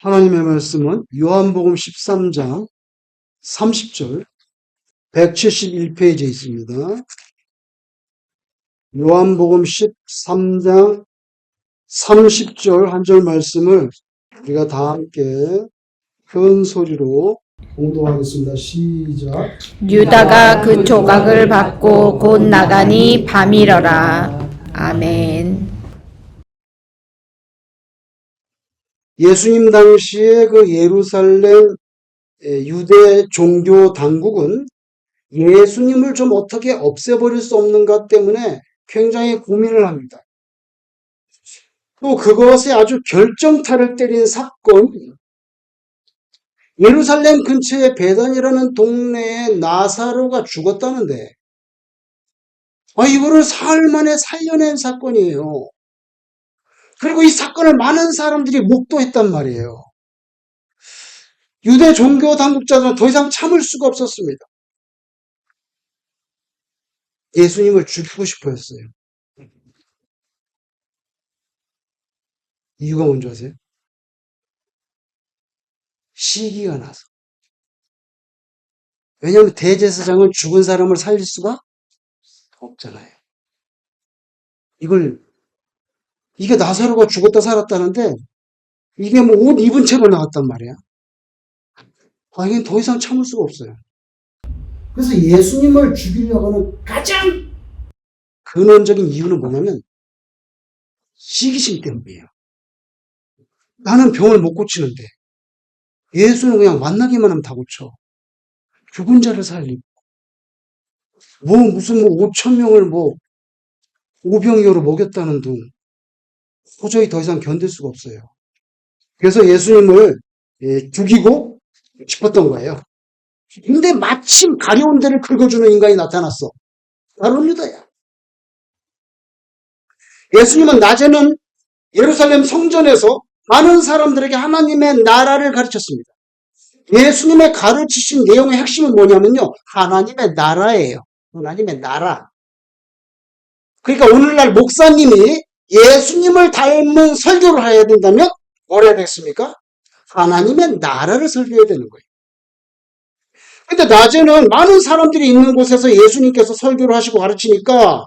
하나님의 말씀은 요한복음 13장 30절 171페이지에 있습니다. 요한복음 13장 30절 한 절 말씀을 우리가 다 함께 큰 소리로 공독하겠습니다. 시작. 유다가 그 조각을 받고 곧 나가니 밤이러라. 아멘. 예수님 당시에 그 예루살렘 유대 종교 당국은 예수님을 좀 어떻게 없애버릴 수 없는가 때문에 굉장히 고민을 합니다. 또 그것에 아주 결정타를 때린 사건이 예루살렘 근처의 베단이라는 동네에 나사로가 죽었다는데 이거를 사흘 만에 살려낸 사건이에요. 그리고 이 사건을 많은 사람들이 목도했단 말이에요. 유대 종교 당국자들은 더 이상 참을 수가 없었습니다. 예수님을 죽이고 싶어 했어요. 이유가 뭔지 아세요? 시기가 나서. 왜냐하면 대제사장은 죽은 사람을 살릴 수가 없잖아요. 이게 나사로가 죽었다 살았다는데 이게 뭐 옷 입은 채로 나왔단 말이야. 이건 더 이상 참을 수가 없어요. 그래서 예수님을 죽이려고 하는 가장 근원적인 이유는 뭐냐면 시기심 때문이에요. 나는 병을 못 고치는데 예수는 그냥 만나기만 하면 다 고쳐. 죽은 자를 살리고 무슨 5천 명을 오병이어로 먹였다는 둥 도저히 더 이상 견딜 수가 없어요. 그래서 예수님을 죽이고 싶었던 거예요. 근데 마침 가려운 데를 긁어주는 인간이 나타났어. 바로 유다야. 예수님은 낮에는 예루살렘 성전에서 많은 사람들에게 하나님의 나라를 가르쳤습니다. 예수님의 가르치신 내용의 핵심은 뭐냐면요. 하나님의 나라예요. 하나님의 나라. 그러니까 오늘날 목사님이 예수님을 닮은 설교를 해야 된다면 뭐라 해야 되겠습니까? 하나님의 나라를 설교해야 되는 거예요. 근데 낮에는 많은 사람들이 있는 곳에서 예수님께서 설교를 하시고 가르치니까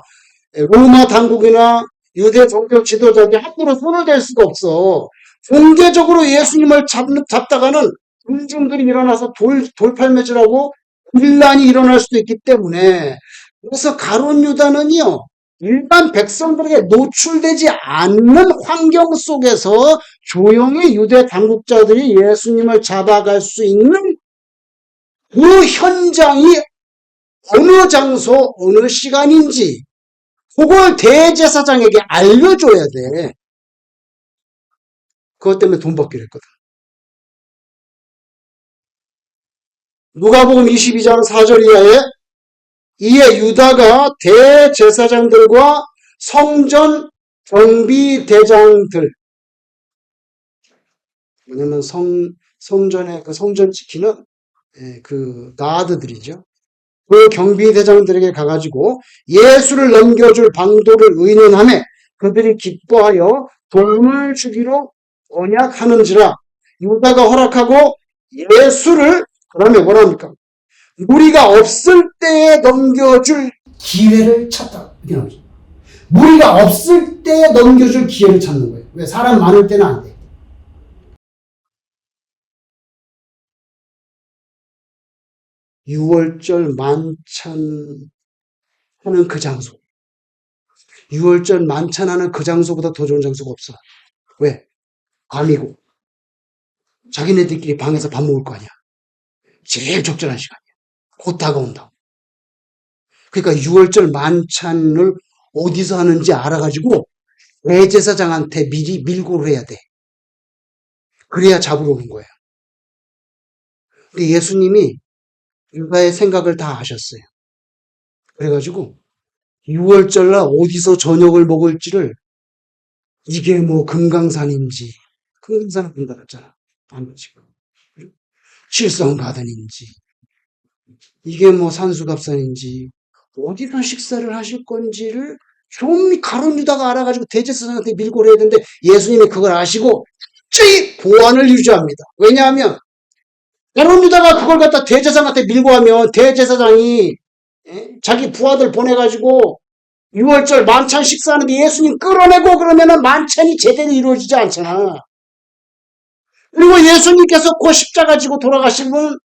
로마 당국이나 유대 종교 지도자들이 함부로 손을 댈 수가 없어. 공개적으로 예수님을 잡다가는 군중들이 일어나서 돌팔매질하고 분란이 일어날 수도 있기 때문에 그래서 가룟 유다는요. 일반 백성들에게 노출되지 않는 환경 속에서 조용히 유대 당국자들이 예수님을 잡아갈 수 있는 그 현장이 어느 장소, 어느 시간인지 그걸 대제사장에게 알려줘야 돼. 그것 때문에 돈 받기로 했거든. 누가복음 22장 4절 이하에 이에 유다가 대제사장들과 성전 경비대장들 왜냐면 성전에 그 성전 지키는 그 가드들이죠. 그 경비대장들에게 가가지고 예수를 넘겨줄 방도를 의논하며 그들이 기뻐하여 돈을 주기로 언약하는지라. 유다가 허락하고 예수를 그러면 뭐랍니까? 무리가 없을 때에 넘겨줄 기회를 찾다. 이렇게 나오죠. 무리가 없을 때에 넘겨줄 기회를 찾는 거예요. 왜? 사람 많을 때는 안 돼. 유월절 만찬하는 그 장소. 유월절 만찬하는 그 장소보다 더 좋은 장소가 없어. 왜? 밤이고 자기네들끼리 방에서 밥 먹을 거 아니야. 제일 적절한 시간이야. 곧 다가온다. 그러니까 유월절 만찬을 어디서 하는지 알아가지고 대제사장한테 미리 밀고를 해야 돼. 그래야 잡으러 오는 거예요. 근데 예수님이 유다의 생각을 다 아셨어요. 그래가지고 6월절날 어디서 저녁을 먹을지를 이게 금강산인지 금강산은 문 닫았잖아. 안 지금 칠성가든인지 이게 산수갑산인지 어디서 식사를 하실 건지를 좀 가룟 유다가 알아가지고 대제사장한테 밀고 해야 되는데 예수님이 그걸 아시고 철저히 보안을 유지합니다. 왜냐하면 가룟 유다가 그걸 갖다 대제사장한테 밀고 하면 대제사장이 자기 부하들 보내가지고 6월절 만찬 식사하는데 예수님 끌어내고 그러면은 만찬이 제대로 이루어지지 않잖아. 그리고 예수님께서 그 십자가 지고 돌아가시면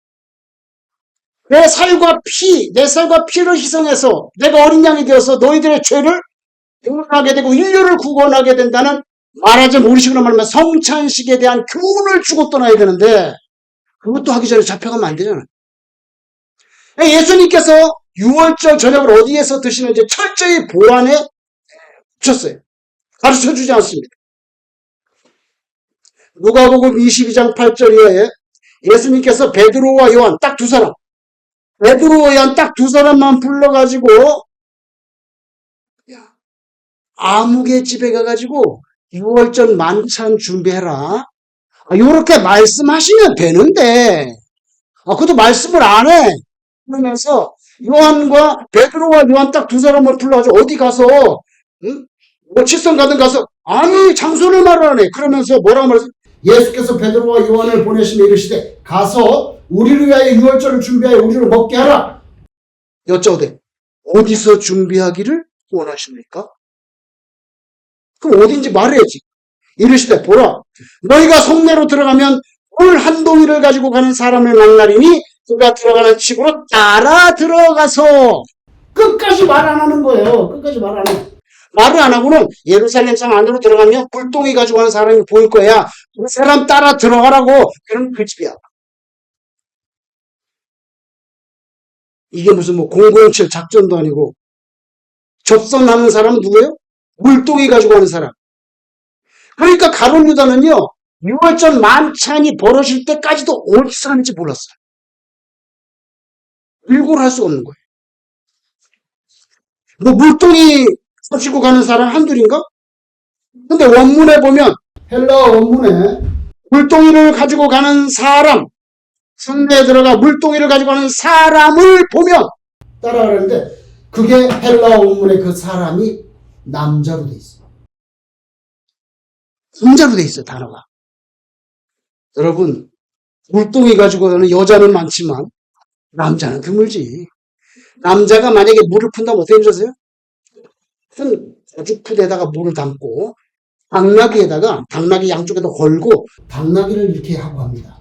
내 살과 피를 희생해서 내가 어린 양이 되어서 너희들의 죄를 구원하게 되고 인류를 구원하게 된다는 말하자면 우리식으로 말하면 성찬식에 대한 교훈을 주고 떠나야 되는데 그것도 하기 전에 잡혀가면 안 되잖아. 예수님께서 6월절 저녁을 어디에서 드시는지 철저히 보안에 붙였어요. 가르쳐주지 않습니다. 누가복음 22장 8절 이하에 예수님께서 베드로와 요한 딱 두 사람, 베드로와 요한 딱 두 사람만 불러가지고 아무개 집에 가가지고 6월절 만찬 준비해라. 이렇게 말씀하시면 되는데 그것도 말씀을 안 해. 그러면서 요한과 베드로와 요한 딱 두 사람을 불러가지고 어디 가서 뭐 칠성 가든 가서 아니 장소를 말을 안 해. 그러면서 뭐라고 말했어? 예수께서 베드로와 요한을 보내시며 이르시되 가서 우리를 위하여 6월절을 준비하여 우리를 먹게 하라. 여쭤오되 어디서 준비하기를 원하십니까? 그럼 어딘지 말해야지. 이르시되 보라 너희가 성내로 들어가면 물 한 동이를 가지고 가는 사람을 만나리니 그가 들어가는 집으로 따라 들어가서 끝까지 말 안 하는 거예요. 끝까지 말 안 해. 말을 안 하고는 예루살렘 성 안으로 들어가면 불똥이 가지고 가는 사람이 보일 거야. 그 사람 따라 들어가라고. 그럼 그 집이야. 이게 무슨 뭐 007 작전도 아니고 접선하는 사람은 누구예요? 물동이 가지고 가는 사람. 그러니까 가룟 유다는요 6월절 만찬이 벌어질 때까지도 어디서 하는지 몰랐어요. 일고를 할 수가 없는 거예요. 뭐 물동이 가지고 가는 사람 한둘인가? 근데 원문에 보면 헬라어 원문에 물동이를 가지고 가는 사람 성내에 들어가 물동이를 가지고 가는 사람을 보면 따라가는데 그게 헬라어 원문에 그 사람이 남자로 돼 있어요. 남자로 돼 있어요, 단어가. 여러분, 물동이 가지고 가는 여자는 많지만 남자는 드물지. 남자가 만약에 물을 푼다면 어떻게 해주세요? 큰 거죽풋에다가 물을 담고 당나귀 양쪽에다 걸고 당나귀를 이렇게 하고 합니다.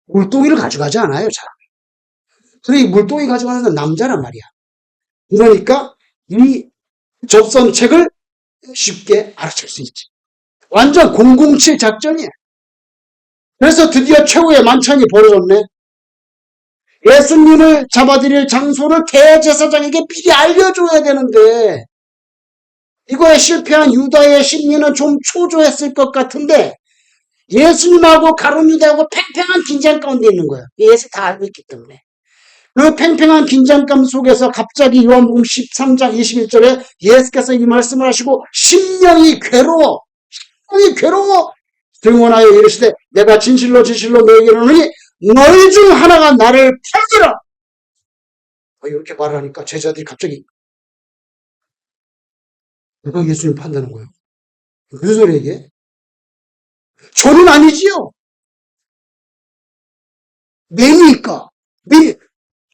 물동이를 가져가지 않아요, 잘. 그래서 이 물동이 가져가는 건 남자란 말이야. 그러니까 이 접선책을 쉽게 알아챌 수 있지. 완전 007 작전이야. 그래서 드디어 최후의 만찬이 벌어졌네. 예수님을 잡아들일 장소를 대제사장에게 미리 알려줘야 되는데 이거에 실패한 유다의 심리는 좀 초조했을 것 같은데 예수님하고 가룟 유다하고 팽팽한 긴장 가운데 있는 거예요. 예수 다 알고 있기 때문에. 그 팽팽한 긴장감 속에서 갑자기 요한복음 13장 21절에 예수께서 이 말씀을 하시고 심령이 괴로워 등원하여 이르시되 내가 진실로 너에게 이르노니 너희 중 하나가 나를 팔리라. 이렇게 말하니까 제자들이 갑자기 누가 예수님 판다는 거예요. 무슨 소리야 이게? 저는 아니지요. 매니까?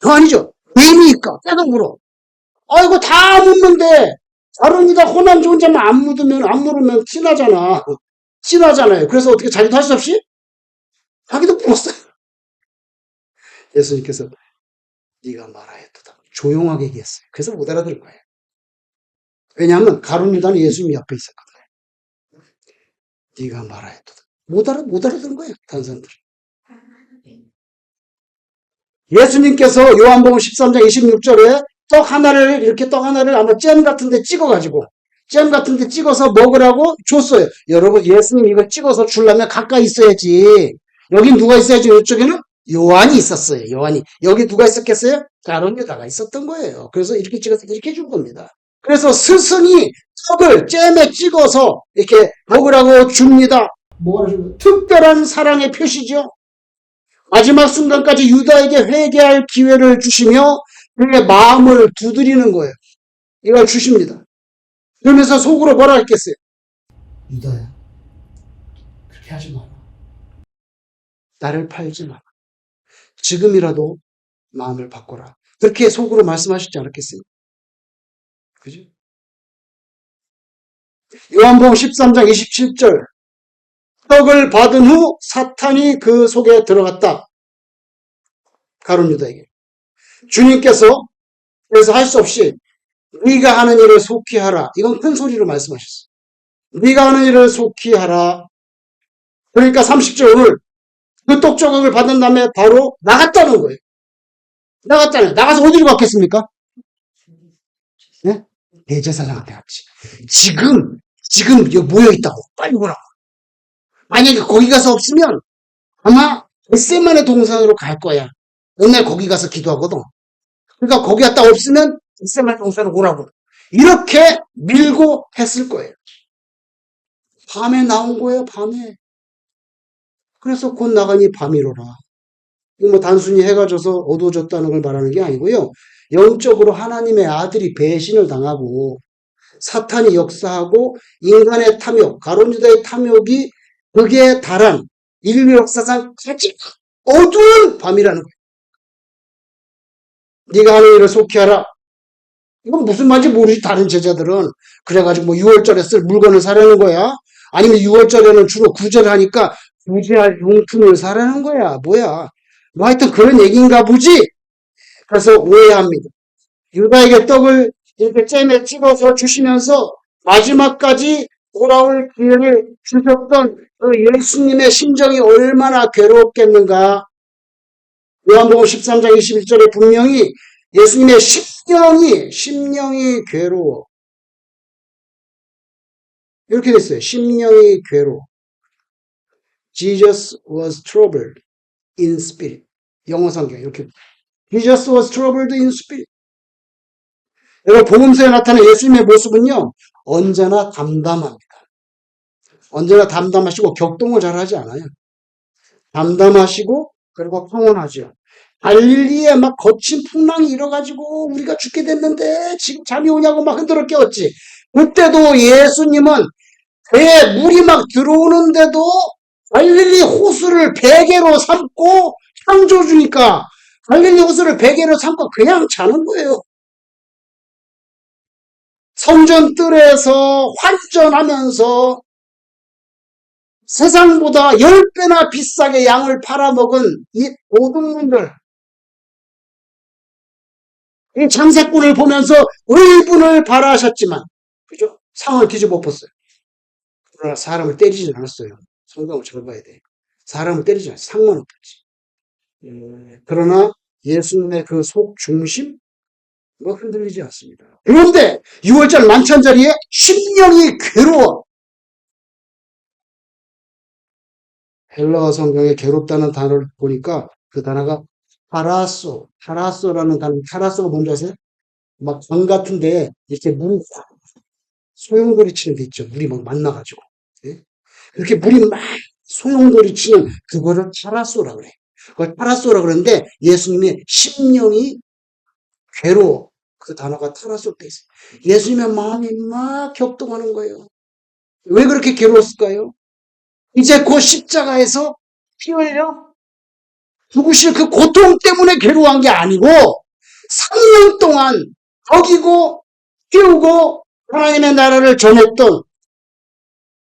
저 아니죠. 매니까? 계속 물어. 이거 다 묻는데 다른이다 호남 좋은 자만 안 물으면 티나잖아요. 그래서 어떻게 자기도 할 수 없이 자기도 물었어요. 예수님께서 네가 말하였도다. 조용하게 얘기했어요. 그래서 못 알아들은 거예요. 왜냐하면 가룟 유다는 예수님 옆에 있었거든요. 네가 말하였도다. 못 알아들은 거예요. 다른 사람들은. 예수님께서 요한복음 13장 26절에 떡 하나를 아마 잼 같은 데 찍어서 먹으라고 줬어요. 여러분, 예수님 이거 찍어서 주려면 가까이 있어야지. 여긴 누가 있어야지. 이쪽에는 요한이 있었어요. 요한이. 여기 누가 있었겠어요? 가룟 유다가 있었던 거예요. 그래서 이렇게 찍어서 이렇게 준 겁니다. 그래서 스승이 떡을 잼에 찍어서 이렇게 먹으라고 줍니다. 뭐가 특별한 사랑의 표시죠. 마지막 순간까지 유다에게 회개할 기회를 주시며 그의 마음을 두드리는 거예요. 이걸 주십니다. 그러면서 속으로 뭐라 했겠어요? 유다야, 그렇게 하지 마라. 나를 팔지 마. 지금이라도 마음을 바꿔라. 그렇게 속으로 말씀하시지 않았겠어요? 그죠? 요한복음 13장 27절. 떡을 받은 후 사탄이 그 속에 들어갔다. 가룟 유다에게. 주님께서 그래서 할 수 없이 네가 하는 일을 속히 하라. 이건 큰 소리로 말씀하셨어요. 네가 하는 일을 속히 하라. 그러니까 30절 오늘 그 떡 조각을 받은 다음에 바로 나갔다는 거예요. 나갔잖아요. 나가서 어디로 갔겠습니까? 네? 대제사장한테 갔지. 지금 여기 모여있다고. 빨리 오라고. 만약에 거기 가서 없으면 아마 겟세마네 동산으로 갈 거야. 맨날 거기 가서 기도하거든. 그러니까 거기 갔다 없으면 겟세마네 동산으로 오라고. 이렇게 밀고 했을 거예요. 밤에 나온 거예요, 밤에. 그래서 곧 나가니 밤이로라. 이거 뭐 단순히 해가 져서 어두워졌다는 걸 말하는 게 아니고요. 영적으로 하나님의 아들이 배신을 당하고 사탄이 역사하고 인간의 탐욕, 가룟 유다의 탐욕이 극에 달한 인류 역사상 가장 어두운 밤이라는 거예요. 네가 하는 일을 속히 하라. 이건 무슨 말인지 모르지 다른 제자들은. 그래가지고 뭐 6월절에 쓸 물건을 사려는 거야. 아니면 6월절에는 주로 구제를 하니까 구제할 용품을 사려는 거야. 뭐야. 뭐 하여튼 그런 얘기인가 보지. 그래서 오해합니다. 유다에게 떡을 이렇게 잼에 찍어서 주시면서 마지막까지 돌아올 기회를 주셨던 그 예수님의 심정이 얼마나 괴로웠겠는가. 요한복음 13장 21절에 분명히 예수님의 심령이 괴로워. 이렇게 됐어요. 심령이 괴로워. Jesus was troubled in spirit. 영어 성경 이렇게. Jesus was troubled in spirit. 여러분 복음서에 나타난 예수님의 모습은요. 언제나 담담합니다. 언제나 담담하시고 격동을 잘하지 않아요. 담담하시고 그리고 평온하죠. 갈릴리에 막 거친 풍랑이 일어가지고 우리가 죽게 됐는데 지금 잠이 오냐고 막 흔들어 깨웠지. 그때도 예수님은 배에 물이 막 들어오는데도 갈릴리 호수를 베개로 삼고 창조주니까 갈릴리 호수를 베개로 삼고 그냥 자는 거예요. 성전 뜰에서 환전하면서 세상보다 10배나 비싸게 양을 팔아먹은 이 도둑놈들, 이 장사꾼을 보면서 의분을 발하셨지만, 그죠? 상을 뒤집어 엎었어요. 그러나 사람을 때리진 않았어요. 성경을 잘 봐야 돼. 사람을 때리지 않았어요. 상만 엎었지. 그러나 예수님의 그 속 중심, 뭐 흔들리지 않습니다. 그런데 6월절 만찬자리에 심령이 괴로워. 헬라어 성경에 괴롭다는 단어를 보니까 그 단어가 타라소라는 단어, 타라소가 뭔지 아세요? 막 강 같은데 이렇게 물이 소용돌이 치는 데 있죠. 물이 막 만나가지고. 예? 이렇게 물이 막 소용돌이 치는 그거를 타라소라 그래. 그걸 타라소라 그러는데 예수님의 심령이 괴로워. 그 단어가 타라소 때 있어요. 예수님의 마음이 막 격동하는 거예요. 왜 그렇게 괴로웠을까요? 이제 그 십자가에서 피 흘려 죽으실 그 고통 때문에 괴로워한 게 아니고 3년 동안 먹이고 키우고 하나님의 나라를 전했던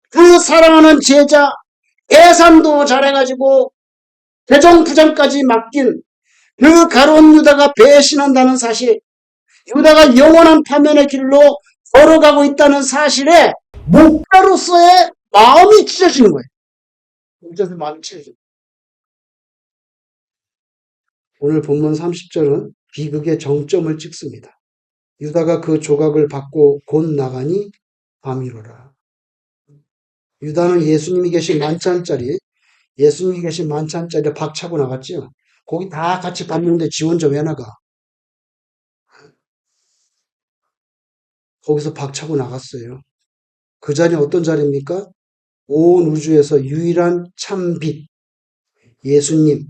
그 사랑하는 제자 예산도 잘해가지고 대정부장까지 맡긴 그 가룟 유다가 배신한다는 사실, 유다가 영원한 파면의 길로 걸어가고 있다는 사실에 목자로서의 마음이 찢어지는 거예요. 목자로서의 마음이 찢어지는 거예요. 오늘 본문 30절은 비극의 정점을 찍습니다. 유다가 그 조각을 받고 곧 나가니 밤이로라. 유다는 예수님이 계신 만찬자리에 박차고 나갔지요. 거기 다 같이 받는데 지 혼자 왜 나가? 거기서 박차고 나갔어요. 그 자리는 어떤 자리입니까? 온 우주에서 유일한 참 빛, 예수님,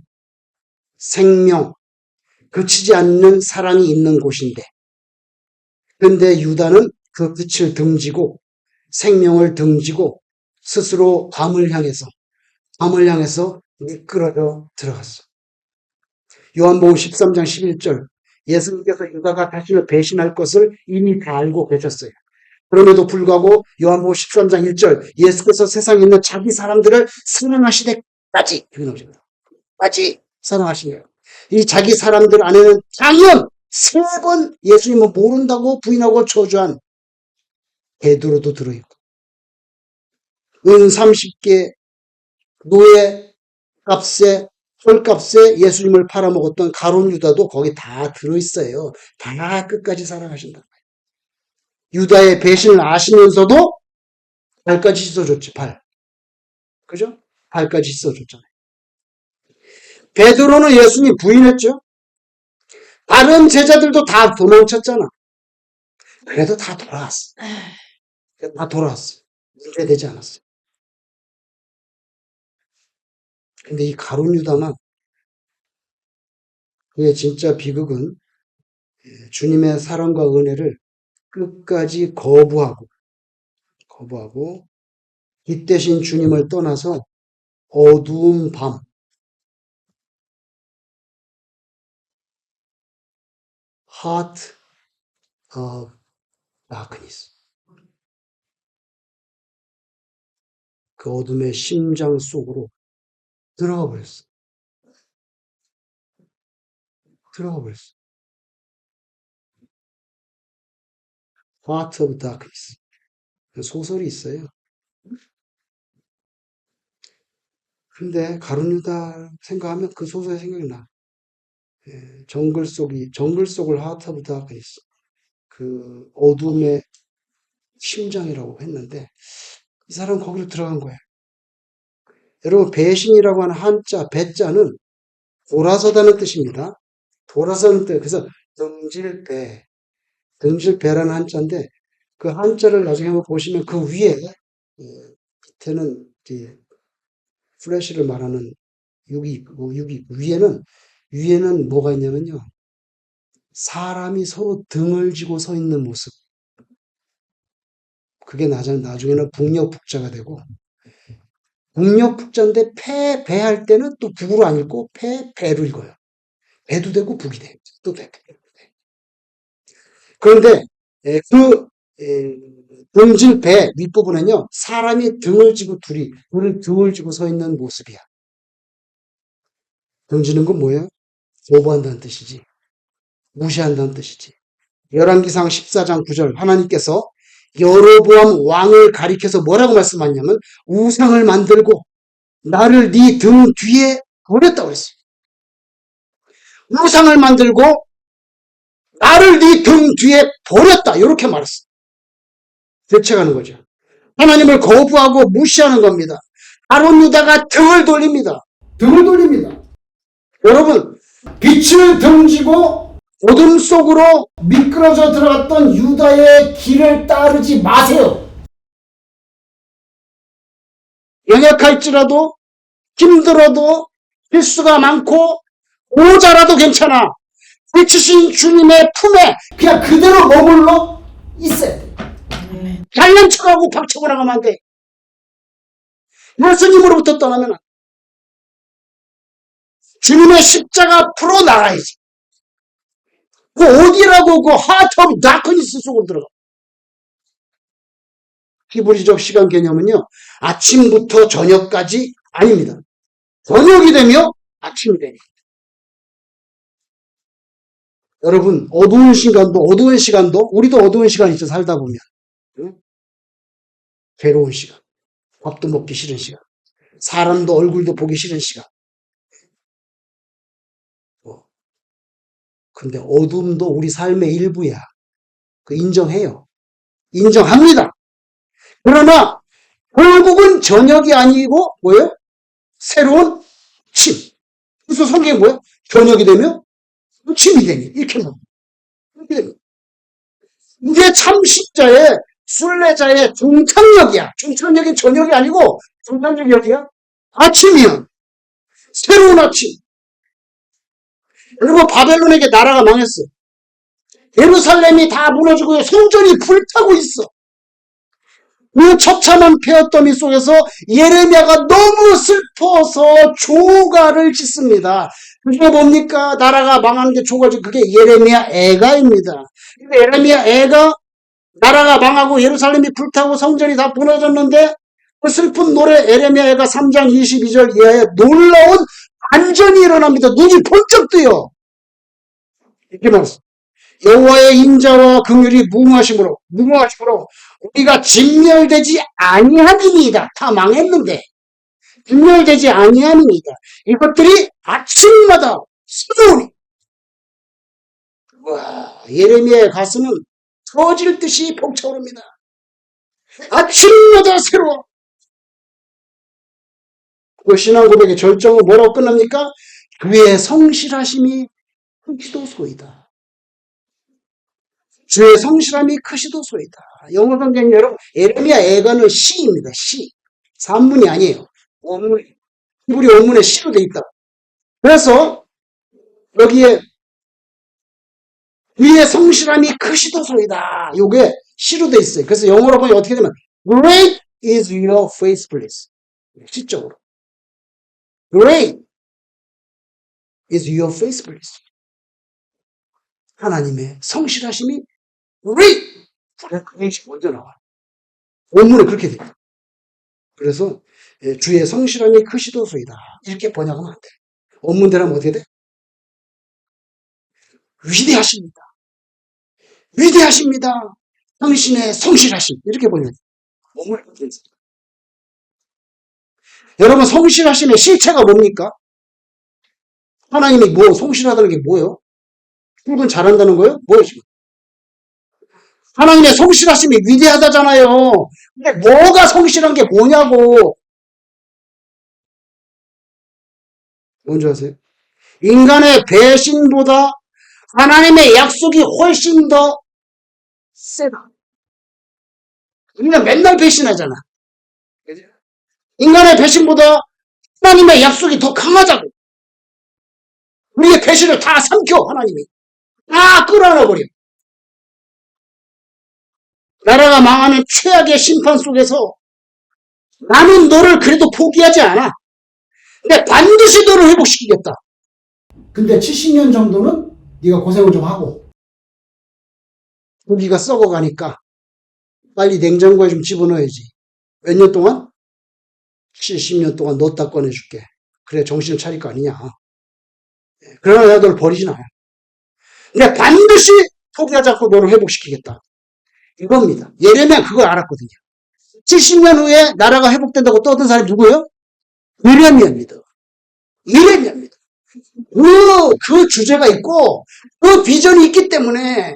생명, 그치지 않는 사랑이 있는 곳인데, 그런데 유다는 그 빛을 등지고 생명을 등지고 스스로 밤을 향해서 미끄러져 들어갔어. 요한복음 13장 11절 예수님께서 유다가 자신을 배신할 것을 이미 다 알고 계셨어요. 그럼에도 불구하고 요한복음 13장 1절 예수께서 세상에 있는 자기 사람들을 사랑하시되까지 까지 사랑하시네요. 이 자기 사람들 안에는 장년 3번 예수님은 모른다고 부인하고 저주한 베드로도 들어있고 은 30개 노예 값에 헐값에 예수님을 팔아먹었던 가룟 유다도 거기 다 들어있어요. 다 끝까지 사랑하신다. 유다의 배신을 아시면서도 발까지 씻어줬지. 발. 그죠? 발까지 씻어줬잖아요. 베드로는 예수님 부인했죠. 다른 제자들도 다 도망쳤잖아. 그래도 다 돌아왔어. 다 돌아왔어. 문제되지 않았어요. 근데 이 가룟 유다만 그의 진짜 비극은 주님의 사랑과 은혜를 끝까지 거부하고 빛 대신 주님을 떠나서 어두운 밤 heart of darkness 그 어둠의 심장 속으로 들어가 버렸어. heart of darkness 소설이 있어요. 근데 가룟 유다 생각하면 그 소설이 생각이 나. 정글 속을 heart of darkness 그 어둠의 심장이라고 했는데 이 사람은 거기로 들어간 거예요. 여러분 배신이라고 하는 한자 배자는 돌아서다는 뜻입니다. 돌아서는 뜻. 그래서 등질배라는 한자인데 그 한자를 나중에 한번 보시면 그 위에 밑에는 플래시를 말하는 육이 있고 위에는 뭐가 있냐면요. 사람이 서로 등을 지고 서 있는 모습. 그게 나중에는 북녘북자가 되고 북녘북자인데 배할 때는 또 북으로 안 읽고 배로 읽어요. 배도 되고 북이 돼. 또 배. 그런데 그 등질 배 윗부분은요. 사람이 등을 지고 등을 지고 서 있는 모습이야. 등지는 건 뭐예요? 거부한다는 뜻이지. 무시한다는 뜻이지. 열왕기상 14장 9절 하나님께서 여로보암 왕을 가리켜서 뭐라고 말씀하냐면 우상을 만들고 나를 네 등 뒤에 버렸다고 했어요. 우상을 만들고 나를 네 등 뒤에 버렸다. 이렇게 말했어요. 대책하는 거죠. 하나님을 거부하고 무시하는 겁니다. 가룟 유다가 등을 돌립니다. 여러분, 빛을 등지고 어둠 속으로 미끄러져 들어갔던 유다의 길을 따르지 마세요. 연약할지라도 힘들어도 필수가 많고 모자라도 괜찮아. 빛이신 주님의 품에 그냥 그대로 머물러 있어야 돼. 잘난 척하고 박차고 나가면 안 돼. 예수님으로부터 떠나면 안 돼. 주님의 십자가 앞으로 나가야지. 그 어디라고 그 하트 오브 다크니스 속으로 들어가. 히브리적 시간 개념은요. 아침부터 저녁까지 아닙니다. 저녁이 되며 아침이 되니까. 여러분 어두운 시간도 우리도 어두운 시간 있죠. 살다 보면. 응? 괴로운 시간. 밥도 먹기 싫은 시간. 사람도 얼굴도 보기 싫은 시간. 근데 어둠도 우리 삶의 일부야. 그 인정해요. 인정합니다. 그러나 결국은 저녁이 아니고 뭐예요? 새로운 침. 그래서 성경이 뭐예요? 저녁이 되면 침이 되니 이렇게 나옵니다. 이게 참 십자의 순례자의 중창역이야. 중창역이 저녁이 아니고 중창역이 어디야? 아침이야. 새로운 아침. 그리고 바벨론에게 나라가 망했어. 예루살렘이 다 무너지고 성전이 불타고 있어. 그 처참한 폐허더미 속에서 예레미야가 너무 슬퍼서 조가를 짓습니다. 그게 뭡니까? 나라가 망하는데 조가를 짓, 그게 예레미야 애가입니다. 근데 예레미야 애가 나라가 망하고 예루살렘이 불타고 성전이 다 무너졌는데 그 슬픈 노래 예레미야 애가 3장 22절 이하에 놀라운 반전이 일어납니다. 눈이 번쩍 뜨요. 이렇게 말했어. 여호와의 인자와 긍휼이 무궁하심으로 우리가 진멸되지 아니함이니이다. 다 망했는데 진멸되지 아니함이니이다. 이것들이 아침마다 새로우니. 와, 예레미야의 가슴은 터질 듯이 벅차오릅니다. 아침마다 새로워. 그 신앙 고백의 절정은 뭐라고 끝납니까? 그의 성실하심이 크시도소이다. 주의 성실함이 크시도소이다. 영어 성경 여러분, 예레미야 애가는 시입니다. 시. 산문이 아니에요. 원문. 히브리 원문에 시로 돼 있다. 그래서 여기에 주의 성실함이 크시도소이다. 요게 시로 돼 있어요. 그래서 영어로 보면 어떻게 되면 Great is your faithfulness. 시적으로. Great is your faithfulness. 하나님의 성실하심이 great. great이 먼저 나와요. 원문에 그렇게 돼 있어요. 그래서 주의 성실함이 크시도소이다. 이렇게 번역하면 안 돼. 원문대로 하면 어떻게 돼? 위대하십니다. 위대하십니다. 당신의 성실하심. 이렇게 번역해. 원문에 그렇게 있어요. 여러분 성실하심의 실체가 뭡니까? 하나님이 뭐 성실하다는 게 뭐예요? 출근 잘한다는 거예요? 뭐예요 지금? 하나님의 성실하심이 위대하다잖아요. 근데 뭐가 성실한 게 뭐냐고. 뭔지 아세요? 인간의 배신보다 하나님의 약속이 훨씬 더 세다. 우리는 맨날 배신하잖아. 인간의 배신보다 하나님의 약속이 더 강하다고. 우리의 배신을 다 삼켜 하나님이. 다 끌어안아버려. 나라가 망하는 최악의 심판 속에서 나는 너를 그래도 포기하지 않아. 근데 반드시 너를 회복시키겠다. 근데 70년 정도는 네가 고생을 좀 하고 고기가 썩어가니까 빨리 냉장고에 좀 집어넣어야지. 몇 년 동안? 70년 동안 넣었다 꺼내줄게. 그래 정신을 차릴 거 아니냐. 그러나 내가 너를 버리진 않아. 근데 반드시 포기하지 않고 너를 회복시키겠다. 이겁니다. 예레미야 그걸 알았거든요. 70년 후에 나라가 회복된다고 떠든 사람이 누구예요? 예레미야입니다. 예레미야입니다. 그 주제가 있고 그 비전이 있기 때문에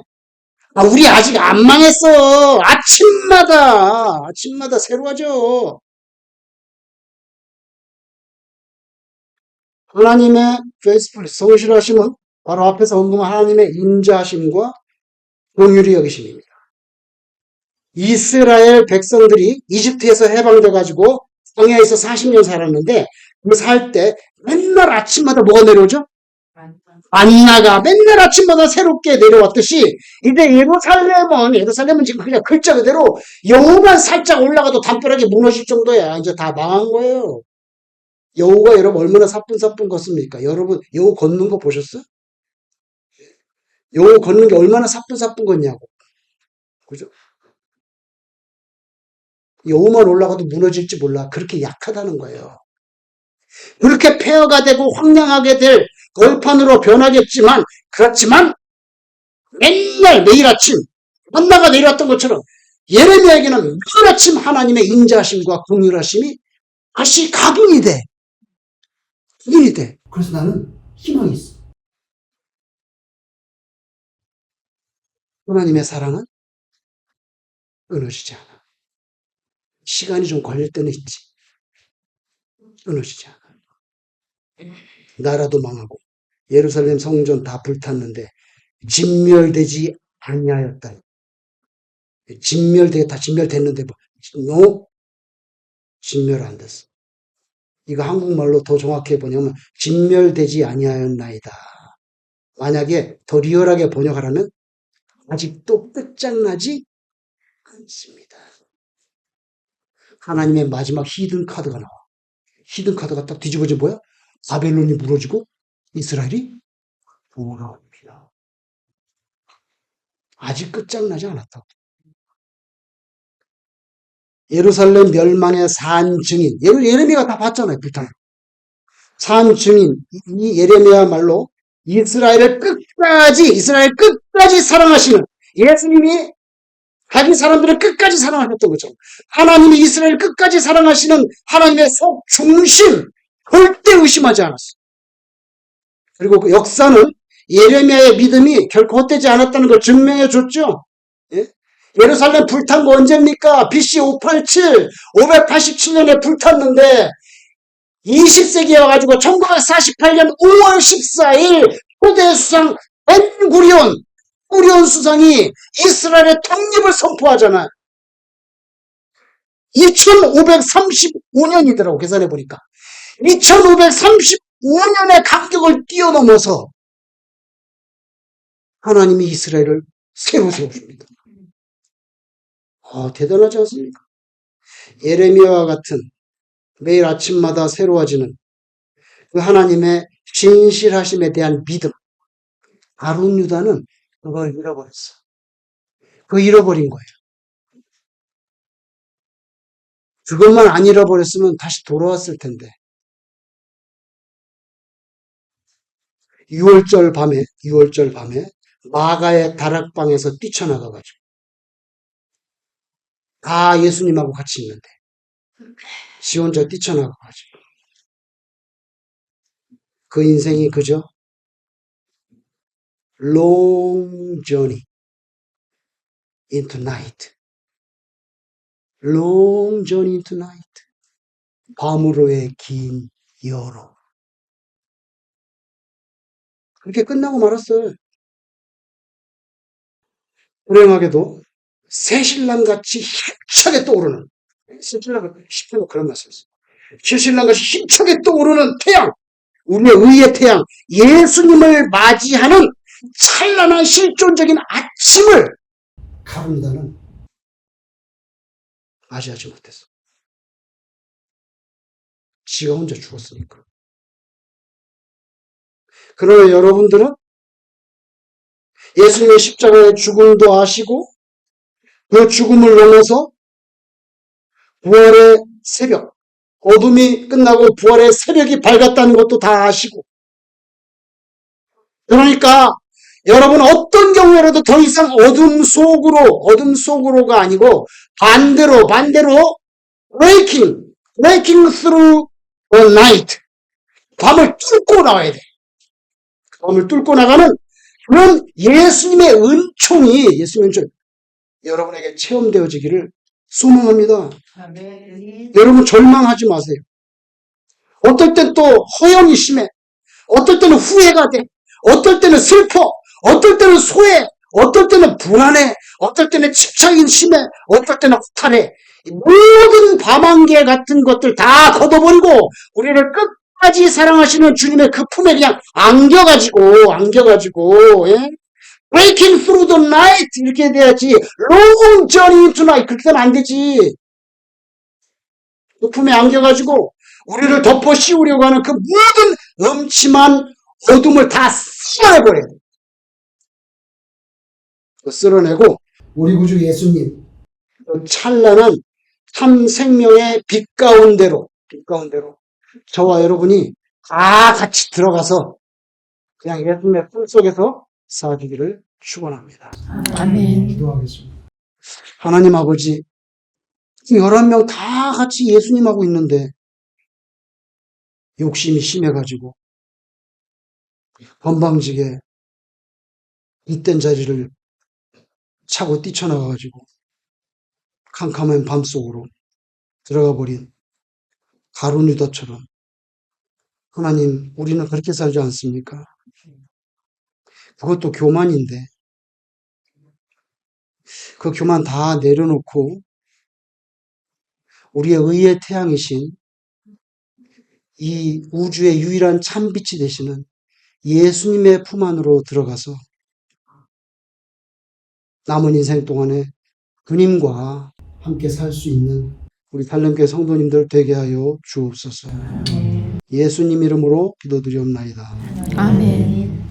우리 아직 안 망했어. 아침마다 새로워져. 하나님의 페이스풀 성실하심은 바로 앞에서 언급한 하나님의 인자하심과 긍휼히 여기심입니다. 이스라엘 백성들이 이집트에서 해방돼 가지고 광야에서 40년 살았는데 그 살 때 맨날 아침마다 뭐가 내려오죠? 만나가 맨날 아침마다 새롭게 내려왔듯이 이제 예루살렘은 지금 그냥 글자 그대로 여우만 살짝 올라가도 담벼락이 무너질 정도야. 이제 다 망한 거예요. 여우가 여러분 얼마나 사뿐사뿐 걷습니까? 여러분 여우 걷는 거 보셨어요? 여우 걷는 게 얼마나 사뿐사뿐 걷냐고. 그죠? 여우만 올라가도 무너질지 몰라. 그렇게 약하다는 거예요. 그렇게 폐허가 되고 황량하게 될 걸판으로 변하겠지만 그렇지만 맨날 매일 아침 만나가 내려왔던 것처럼 예레미야에게는 매일 아침 하나님의 인자하심과 긍휼하심이 다시 각인이 돼. 각인이 돼. 그래서 나는 희망이 있어. 하나님의 사랑은 끊어지지 않아. 시간이 좀 걸릴 때는 있지. 끊어지지 않아. 나라도 망하고 예루살렘 성전 다 불탔는데 진멸되지 아니하였다. 진멸되겠다. 진멸됐는데 뭐? 진멸 안 됐어. 이거 한국말로 더 정확히 번역하면 진멸되지 아니하였나이다. 만약에 더 리얼하게 번역하라면 아직도 끝장나지 않습니다. 하나님의 마지막 히든 카드가 나와. 히든 카드가 딱 뒤집어져 뭐야? 바벨론이 무너지고 이스라엘이 돌아옵니다. 아직 끝장나지 않았다. 예루살렘 멸망의 산 증인. 예레미야가 다 봤잖아요. 불타는. 산 증인. 이 예레미야말로 이스라엘 끝까지 사랑하시는 예수님이 자기 사람들을 끝까지 사랑하셨던 것처럼 하나님이 이스라엘 끝까지 사랑하시는 하나님의 속 중심 절대 의심하지 않았어요. 그리고 그 역사는 예레미야의 믿음이 결코 헛되지 않았다는 걸 증명해 줬죠. 예? 예루살렘 불탄 거 언제입니까? BC 587, 587년에 불탔는데 20세기에 와가지고 1948년 5월 14일 초대 수상 벤구리온 수상이 이스라엘의 독립을 선포하잖아요. 2535년이더라고 계산해 보니까 2535년의 간격을 뛰어넘어서 하나님이 이스라엘을 새로 세우십니다. 대단하지 않습니까? 예레미야와 같은 매일 아침마다 새로워지는 그 하나님의 신실하심에 대한 믿음. 아론 유다는 그걸 잃어버렸어. 그거 잃어버린 거예요. 그것만 안 잃어버렸으면 다시 돌아왔을 텐데. 6월절 밤에 마가의 다락방에서 뛰쳐나가가지고 다 예수님하고 같이 있는데 지 혼자 뛰쳐나가가지고 그 인생이 그저 long journey into night. long journey into night. 밤으로의 긴 여로. 그렇게 끝나고 말았어요. 불행하게도 새신랑같이 힘차게 떠오르는 새신랑같이 힘차게 그런 말씀이었어요. 새신랑같이 힘차게 떠오르는 태양, 우리의 의의 태양, 예수님을 맞이하는 찬란한 실존적인 아침을 가룟유다는 맞이하지 못했어. 지가 혼자 죽었으니까. 그러나 여러분들은 예수님의 십자가의 죽음도 아시고 그 죽음을 넘어서 부활의 새벽, 어둠이 끝나고 부활의 새벽이 밝았다는 것도 다 아시고 그러니까 여러분 어떤 경우에라도 더 이상 어둠 속으로가 아니고 반대로 breaking through the night. 밤을 뚫고 나와야 돼. 밤을 뚫고 나가는 그런 예수님의 은총이 여러분에게 체험되어지기를 소망합니다. 여러분 절망하지 마세요. 어떨 땐 또 허영이 심해. 어떨 때는 후회가 돼. 어떨 때는 슬퍼. 어떨 때는 소해. 어떨 때는 불안해. 어떨 때는 집착이 심해. 어떨 때는 허탈해. 모든 밤안개 같은 것들 다 걷어버리고 우리를 끝까지 사랑하시는 주님의 그 품에 그냥 안겨가지고 예? Breaking through the night 이렇게 돼야지. Long journey into night 그렇게 되면 안 되지. 그 품에 안겨가지고 우리를 덮어 씌우려고 하는 그 모든 음침한 어둠을 다 쓸어내버려야 돼. 쓸어내고 우리 구주 예수님 그 찬란한 참 생명의 빛 가운데로 저와 여러분이 다 같이 들어가서 그냥 예수님의 품 속에서 살아주기를 축원합니다. 아멘. 기도하겠습니다. 하나님 아버지 11명 다 같이 예수님하고 있는데 욕심이 심해가지고 건방지게 잇된 자리를 차고 뛰쳐나가가지고 캄캄한 밤속으로 들어가 버린 가룟 유다처럼 하나님 우리는 그렇게 살지 않습니까? 그것도 교만인데 그 교만 다 내려놓고 우리의 의의 태양이신 이 우주의 유일한 참빛이 되시는 예수님의 품 안으로 들어가서 남은 인생 동안에 주님과 함께 살 수 있는 우리 살림교회 성도님들 되게 하여 주옵소서. 예수님 이름으로 기도드리옵나이다. 아멘.